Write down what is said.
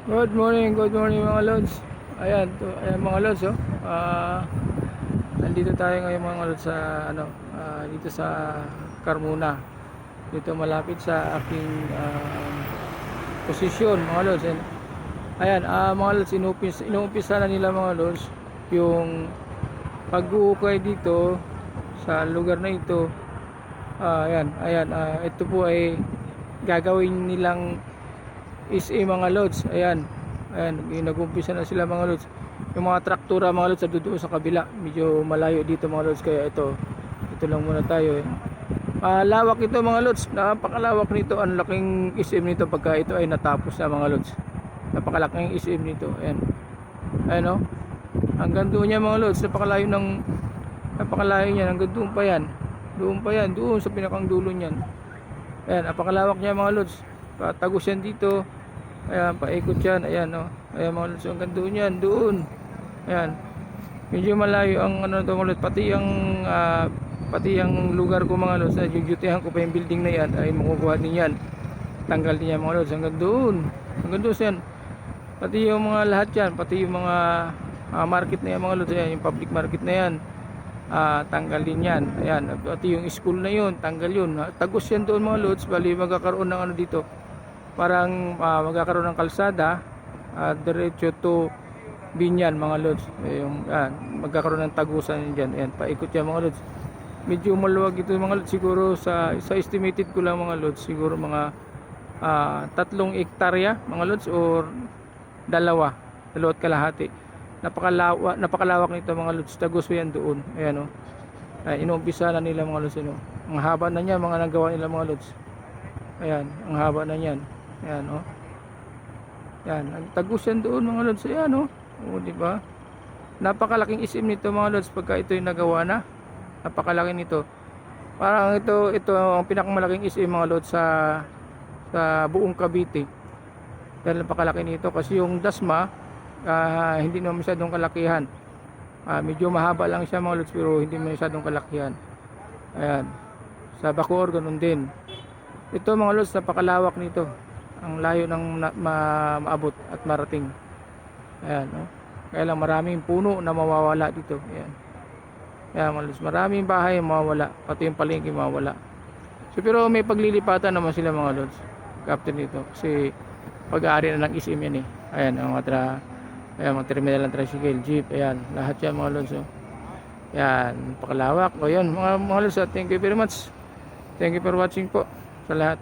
Good morning mga lods. Ayan mga lods, oh. Nandito tayo ngayon mga lods sa dito sa Carmona. Dito malapit sa aking posisyon mga lods. Mga lods, inuumpisa na nila mga lods yung pag-uukay dito sa lugar na ito. Ito po ay gagawin nilang mga lods. Nag-umpisa na sila mga lods. Yung mga traktura mga lods doon sa kabila, medyo malayo dito mga lods, kaya ito lang muna tayo. Lawak ito mga lods, napakalawak nito. Ang laking nito pagka ito ay natapos na mga lods. Napakalaking nito. Oh. Hanggang doon niya mga lods, napakalayo niyan, hanggang doon pa yan, doon sa pinakang dulo niyan. Napakalawak niya mga lods. Patagos yan dito. Paikot yan. Oh. Mga lods, hanggang doon yan, doon. Medyo malayo ang mga lods, pati ang lugar ko mga lods, jujutihan ko pa yung building na yan, ay makukuha din yan. Tanggal din yan mga lods, hanggang doon yan. Pati yung mga lahat yan, pati yung mga market na yan mga lods, yung public market na yan, tanggal din yan. Pati yung school na yun, tanggal yun. Tagos yan doon mga lods. Bali magkakaroon ng dito, parang magkakaroon ng kalsada, diretso to Binyan mga lods. Magkakaroon ng tagusan diyan. Paikot yan mga lods. Medyo maluwag ito mga lods, siguro sa estimated ko lang mga lods, siguro mga 3 hektarya mga lods, or 2 at kalahati. Napakalawak nito mga lods. Tagos yan doon. Oh. Inuumpisa na nila mga lods. Ang haba na niya, mga nagawa nila mga lods. Ang haba na niyan. Oh. Ang tagos yan doon mga lods. Oh. Di ba? Napakalaking nito mga lods pagka ito yung nagawa na. Napakalaki nito. Parang ito ang pinakamalaking mga lods sa buong Cavite. Dahil napakalaki nito, kasi yung Dasma hindi naman masyadong kalakihan. Medyo mahaba lang siya mga lods, pero hindi masyadong kalakihan. Sa Bacoor ganun din. Ito mga lods, napakalawak nito. Ang layo ng maabot at marating. Oh. Kaya lang maraming puno na mawawala dito. Mga lods, maraming bahay mawawala, pati yung palengke mawawala. Pero may paglilipatan naman sila mga lods, captain nito, kasi pag-aari na ng SM yan eh. Ang mga terminal ng tricycle, jeep, lahat yan mga lods. Pakalawak. Mga lods, thank you very much. Thank you for watching po sa lahat.